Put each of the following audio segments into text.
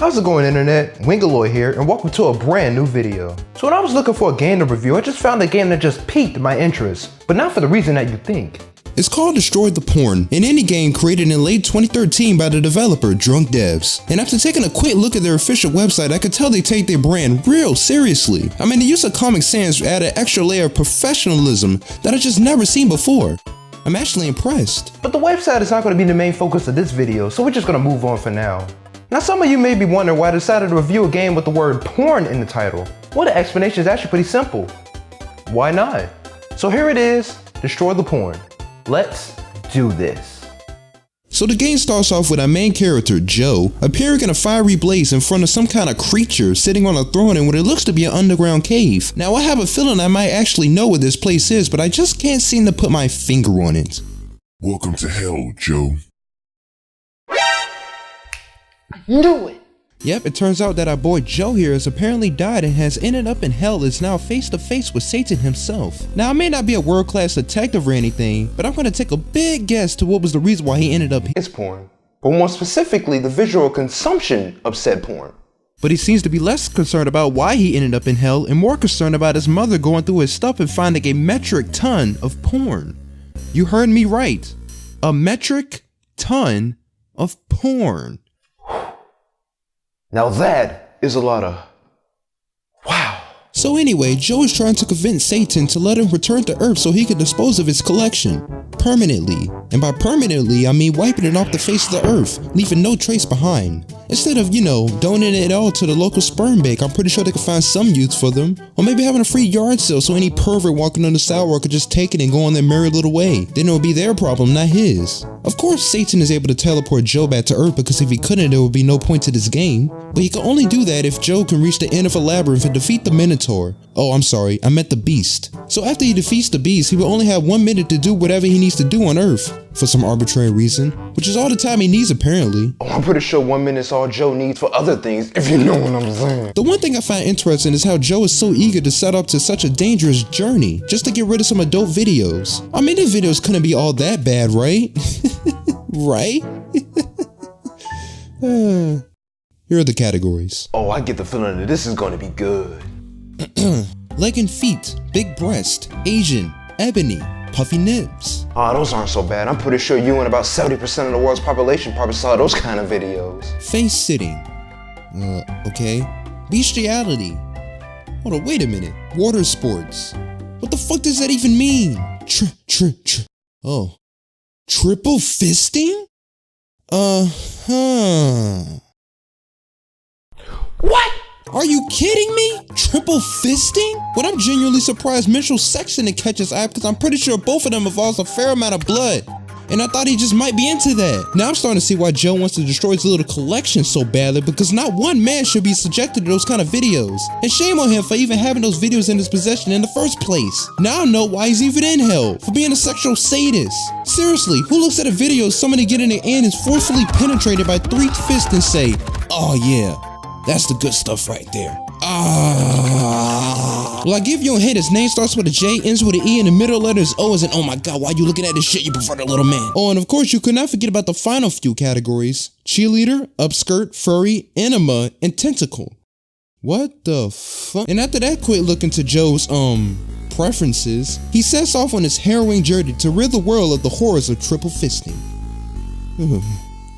How's it going, internet? WingaLoid here, and welcome to a brand new video. So when I was looking for a game to review, I just found a game that just piqued my interest, but not for the reason that you think. It's called Destroy the Porn, an indie game created in late 2013 by the developer Drunk Devs. And after taking a quick look at their official website, I could tell they take their brand real seriously. I mean, the use of Comic Sans added an extra layer of professionalism that I just never seen before. I'm actually impressed. But the website is not going to be the main focus of this video, so we're just going to move on for now. Now some of you may be wondering why I decided to review a game with the word porn in the title. Well, the explanation is actually pretty simple. Why not? So here it is, Destroy the Porn. Let's do this. So the game starts off with our main character, Joe, appearing in a fiery blaze in front of some kind of creature sitting on a throne in what it looks to be an underground cave. Now I have a feeling I might actually know what this place is, but I just can't seem to put my finger on it. Welcome to hell, Joe. Do it! Yep, it turns out that our boy Joe here has apparently died and has ended up in hell, is now face to face with Satan himself. Now I may not be a world-class detective or anything, but I'm going to take a big guess to what was the reason why he ended up here. It's porn, but more specifically the visual consumption of said porn. But he seems to be less concerned about why he ended up in hell and more concerned about his mother going through his stuff and finding a metric ton of porn. You heard me right. A metric ton of porn. Now that is a lot of wow. So anyway, Joe is trying to convince Satan to let him return to Earth so he can dispose of his collection permanently. And by permanently, I mean wiping it off the face of the earth, leaving no trace behind. Instead of, donating it all to the local sperm bank, I'm pretty sure they could find some use for them. Or maybe having a free yard sale so any pervert walking on the sidewalk could just take it and go on their merry little way. Then it would be their problem, not his. Of course, Satan is able to teleport Joe back to Earth because if he couldn't, there would be no point to this game. But he can only do that if Joe can reach the end of a labyrinth and defeat the Minotaur. Oh, I'm sorry, I meant the Beast. So after he defeats the Beast, he will only have 1 minute to do whatever he needs to do on Earth. For some arbitrary reason, which is all the time he needs apparently. Oh, I'm pretty sure 1 minute's all Joe needs for other things, if you know what I'm saying. The one thing I find interesting is how Joe is so eager to set up to such a dangerous journey, just to get rid of some adult videos. I mean, these videos couldn't be all that bad, right? Right? Here are the categories. Oh, I get the feeling that this is going to be good. Leg and feet, big breast, Asian, ebony, puffy nibs. Oh, those aren't so bad. I'm pretty sure you and about 70% of the world's population probably saw those kind of videos. Face sitting. Okay. Bestiality. Hold on, wait a minute. Water sports. What the fuck does that even mean? Oh. Triple fisting? What? Are you kidding me? Triple fisting? But I'm genuinely surprised Mitchell Sexton and catches eye because I'm pretty sure both of them involves a fair amount of blood. And I thought he just might be into that. Now I'm starting to see why Joe wants to destroy his little collection so badly because not one man should be subjected to those kind of videos. And shame on him for even having those videos in his possession in the first place. Now I know why he's even in hell, for being a sexual sadist. Seriously, who looks at a video of somebody getting their end is forcefully penetrated by 3 fists and say, oh yeah, that's the good stuff right there. Well, I give you a hint. His name starts with a J, ends with an E, and the middle letter is O as in, oh my god, why you looking at this shit? You prefer the little man. Oh, and of course, you could not forget about the final few categories. Cheerleader, upskirt, furry, enema, and tentacle. What the fuck? And after that quick look into Joe's, preferences, he sets off on his harrowing journey to rid the world of the horrors of triple fisting.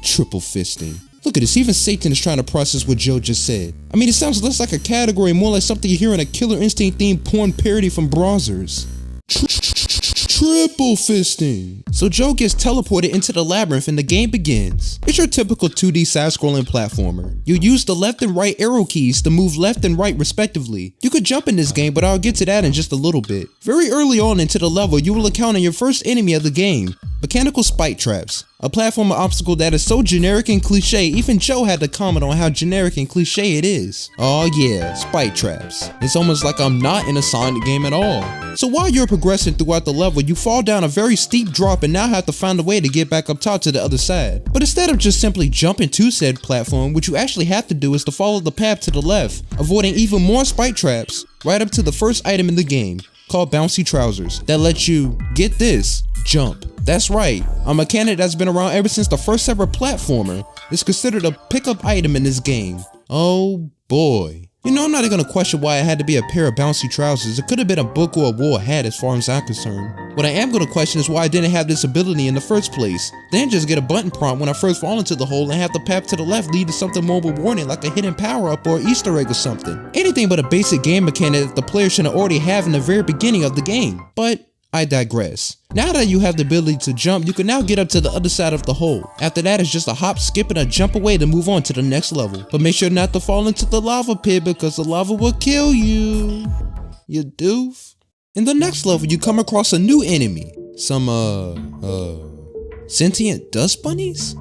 Triple fisting. Look at this, even Satan is trying to process what Joe just said. I mean, it sounds less like a category, more like something you hear in a Killer Instinct themed porn parody from browsers. Triple fisting. So Joe gets teleported into the labyrinth and the game begins. It's your typical 2D side-scrolling platformer. You use the left and right arrow keys to move left and right respectively. You could jump in this game, but I'll get to that in just a little bit. Very early on into the level, you will encounter your first enemy of the game, mechanical spike traps. A platformer obstacle that is so generic and cliche, even Joe had to comment on how generic and cliche it is. Oh yeah, spike traps. It's almost like I'm not in a Sonic game at all. So while you're progressing throughout the level, you fall down a very steep drop and now have to find a way to get back up top to the other side. But instead of just simply jumping to said platform, what you actually have to do is to follow the path to the left, avoiding even more spike traps, right up to the first item in the game, called Bouncy Trousers, that lets you, get this, jump. That's right, a mechanic that's been around ever since the first ever platformer is considered a pickup item in this game. Oh boy. You know, I'm not even gonna question why it had to be a pair of bouncy trousers. It could have been a book or a wool hat as far as I'm concerned. What I am gonna question is why I didn't have this ability in the first place. Then just get a button prompt when I first fall into the hole and have the path to the left lead to something more rewarding like a hidden power up or Easter egg or something. Anything but a basic game mechanic that the player should already have in the very beginning of the game. But I digress. Now that you have the ability to jump, you can now get up to the other side of the hole. After that, it's just a hop, skip, and a jump away to move on to the next level. But make sure not to fall into the lava pit because the lava will kill you. You doof. In the next level, you come across a new enemy. Some, sentient dust bunnies?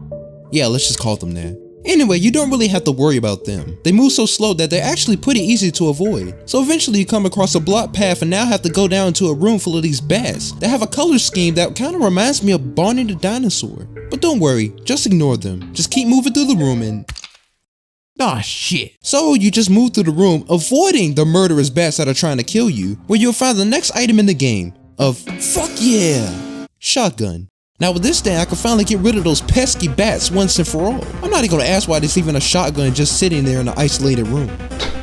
Yeah, let's just call them that. Anyway, you don't really have to worry about them. They move so slow that they're actually pretty easy to avoid. So eventually you come across a block path and now have to go down into a room full of these bats that have a color scheme that kind of reminds me of Barney the dinosaur. But don't worry, just ignore them. Just keep moving through the room and... ah, shit. So you just move through the room, avoiding the murderous bats that are trying to kill you, where you'll find the next item in the game of, fuck yeah, shotgun. Now with this thing, I can finally get rid of those pesky bats once and for all. I'm not even gonna ask why there's even a shotgun just sitting there in an isolated room.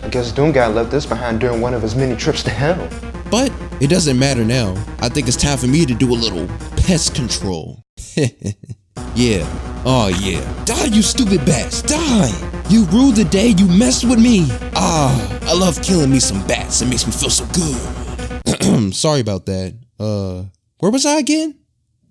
I guess Doom Guy left this behind during one of his many trips to hell. But it doesn't matter now. I think it's time for me to do a little pest control. Yeah. Oh yeah. Die, you stupid bats. Die. You ruled the day, you messed with me. Ah, I love killing me some bats. It makes me feel so good. Sorry about that. Where was I again?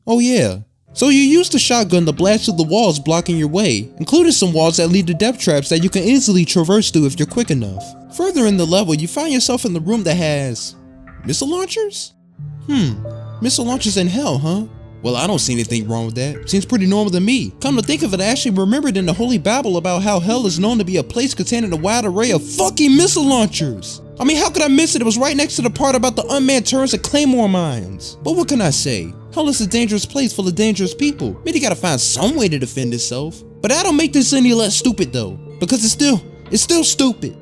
Oh yeah. So you use the shotgun to blast through the walls blocking your way, including some walls that lead to depth traps that you can easily traverse through if you're quick enough. Further in the level, you find yourself in the room that has... missile launchers? Missile launchers in hell, huh? Well, I don't see anything wrong with that. Seems pretty normal to me. Come to think of it, I actually remembered in the Holy Bible about how hell is known to be a place containing a wide array of fucking missile launchers. I mean, how could I miss it? It was right next to the part about the unmanned turrets and claymore mines. But what can I say? Hell is a dangerous place full of dangerous people. I mean, you gotta find some way to defend itself. But that don't make this any less stupid though, because it's still stupid.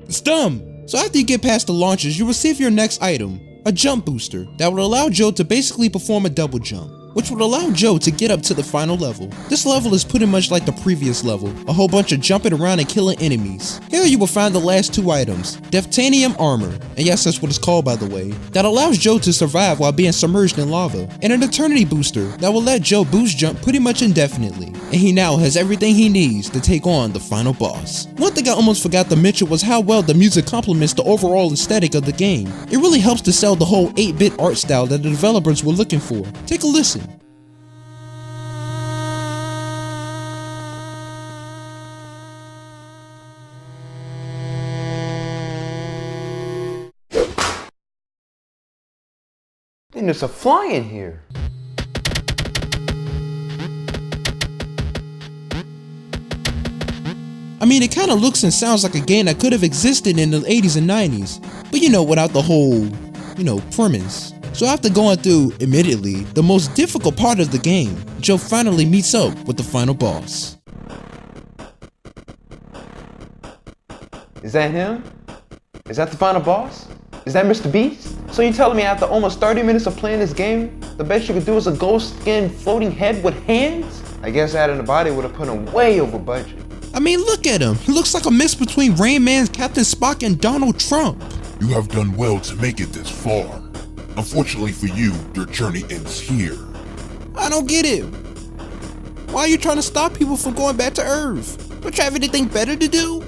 It's dumb. So after you get past the launches, you receive your next item, a jump booster that will allow Joe to basically perform a double jump, which would allow Joe to get up to the final level. This level is pretty much like the previous level, a whole bunch of jumping around and killing enemies. Here you will find the last two items, Deftanium Armor, and yes, that's what it's called by the way, that allows Joe to survive while being submerged in lava, and an Eternity Booster that will let Joe boost jump pretty much indefinitely, and he now has everything he needs to take on the final boss. One thing I almost forgot to mention was how well the music complements the overall aesthetic of the game. It really helps to sell the whole 8-bit art style that the developers were looking for. Take a listen. And there's a fly in here. I mean, it kind of looks and sounds like a game that could have existed in the 80s and 90s, but you know, without the whole, premise. So after going through, admittedly, the most difficult part of the game, Joe finally meets up with the final boss. Is that him? Is that the final boss? Is that Mr. Beast? So you telling me after almost 30 minutes of playing this game, the best you could do is a ghost skin floating head with hands? I guess adding the body would have put him way over budget. I mean, look at him. He looks like a mix between Rain Man, Captain Spock, and Donald Trump. You have done well to make it this far. Unfortunately for you, your journey ends here. I don't get it. Why are you trying to stop people from going back to Earth? Don't you have anything better to do?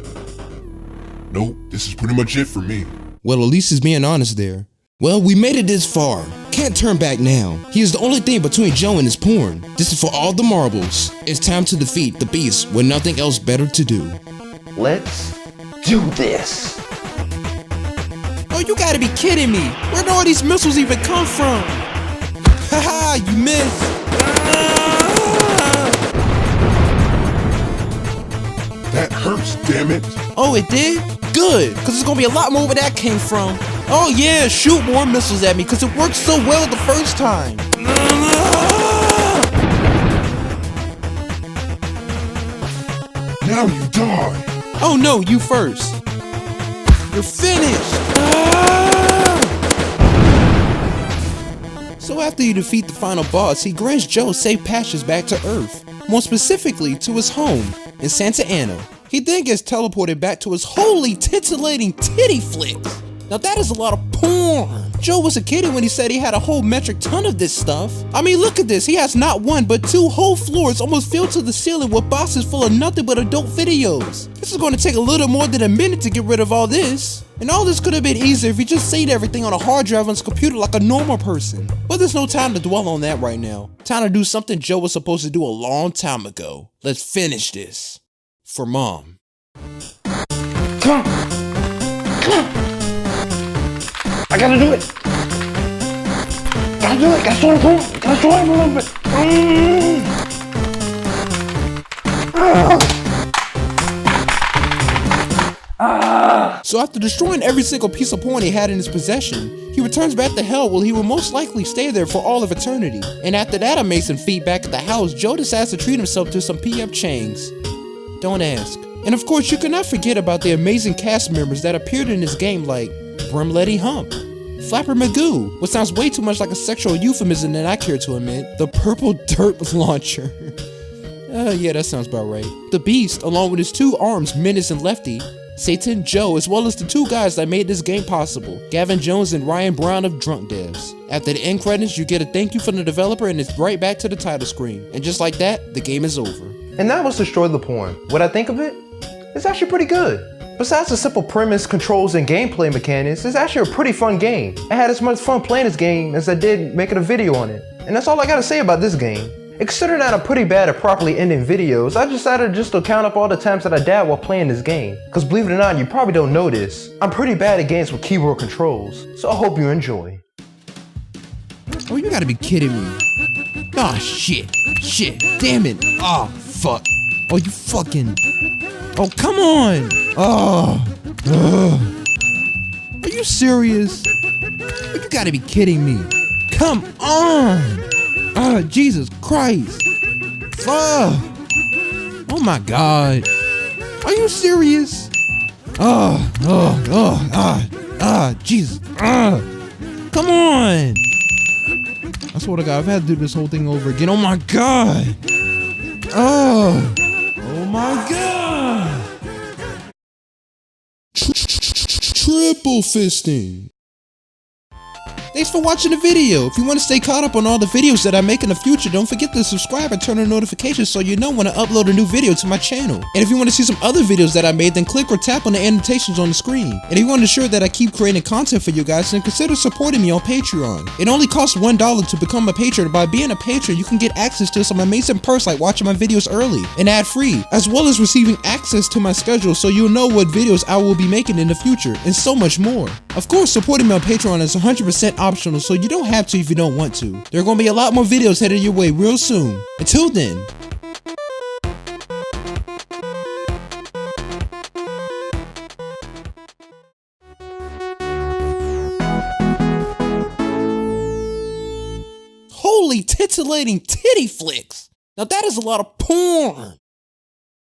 Nope, this is pretty much it for me. Well, at least he's being honest there. Well, we made it this far. Can't turn back now. He is the only thing between Joe and his porn. This is for all the marbles. It's time to defeat the beast with nothing else better to do. Let's do this. Oh, you gotta be kidding me. Where do all these missiles even come from? Haha, you missed. That hurts, damn it. Oh, it did? Good, because there's gonna be a lot more where that came from. Oh yeah, shoot more missiles at me, because it worked so well the first time. Now you die. Oh no, you first. You're finished. So after you defeat the final boss, he grants Joe safe passage back to Earth. More specifically, to his home in Santa Ana. He then gets teleported back to his holy titillating titty flicks. Now that is a lot of porn. Joe wasn't kidding when he said he had a whole metric ton of this stuff. I mean, look at this. He has not one, but 2 whole floors almost filled to the ceiling with boxes full of nothing but adult videos. This is going to take a little more than a minute to get rid of all this. And all this could have been easier if he just saved everything on a hard drive on his computer like a normal person. But there's no time to dwell on that right now. Time to do something Joe was supposed to do a long time ago. Let's finish this. For Mom. Come on. Come on. I gotta do it. Gotta do it. Gotta slow it down. Gotta slow it a little bit. So after destroying every single piece of porn he had in his possession, he returns back to hell where he will most likely stay there for all of eternity. And after that amazing feat back at the house, Joe decides to treat himself to some P.F. Chang's. Don't ask. And of course, you cannot forget about the amazing cast members that appeared in this game like Brimletty Hump, Flapper Magoo, what sounds way too much like a sexual euphemism than I care to admit, the Purple Dirt Launcher. Yeah, that sounds about right. The Beast, along with his 2 arms, Menace and Lefty, Satan, Joe, as well as the 2 guys that made this game possible, Gavin Jones and Ryan Brown of Drunk Devs. After the end credits, you get a thank you from the developer and it's right back to the title screen. And just like that, the game is over. And that was Destroy the Porn. What I think of it? It's actually pretty good. Besides the simple premise, controls, and gameplay mechanics, it's actually a pretty fun game. I had as much fun playing this game as I did making a video on it. And that's all I gotta say about this game. And considering that I'm pretty bad at properly ending videos, I decided just to count up all the times that I died while playing this game. Cause believe it or not, you probably don't know this, I'm pretty bad at games with keyboard controls. So I hope you enjoy. Oh, you gotta be kidding me. Ah, shit. Shit. Damn it. Oh, fuck. Oh, you fucking... Oh, come on! Oh! Ugh. Are you serious? You gotta be kidding me. Come on! Oh, Jesus Christ! Fuck! Oh my God! Are you serious? Jesus! Come on! I swear to God, I've had to do this whole thing over again. Oh my God! Oh! Oh my God! Triple fisting. Thanks for watching the video. If you want to stay caught up on all the videos that I make in the future, don't forget to subscribe and turn on notifications so you know when I upload a new video to my channel. And if you want to see some other videos that I made, then click or tap on the annotations on the screen. And if you want to ensure that I keep creating content for you guys, then consider supporting me on Patreon. It only costs $1 to become a patron. By being a patron, you can get access to some amazing perks like watching my videos early and ad-free, as well as receiving access to my schedule so you'll know what videos I will be making in the future, and so much more. Of course, supporting me on Patreon is 100% optional, so you don't have to if you don't want to. There are going to be a lot more videos headed your way real soon. Until then. Holy titillating titty flicks! Now that is a lot of porn!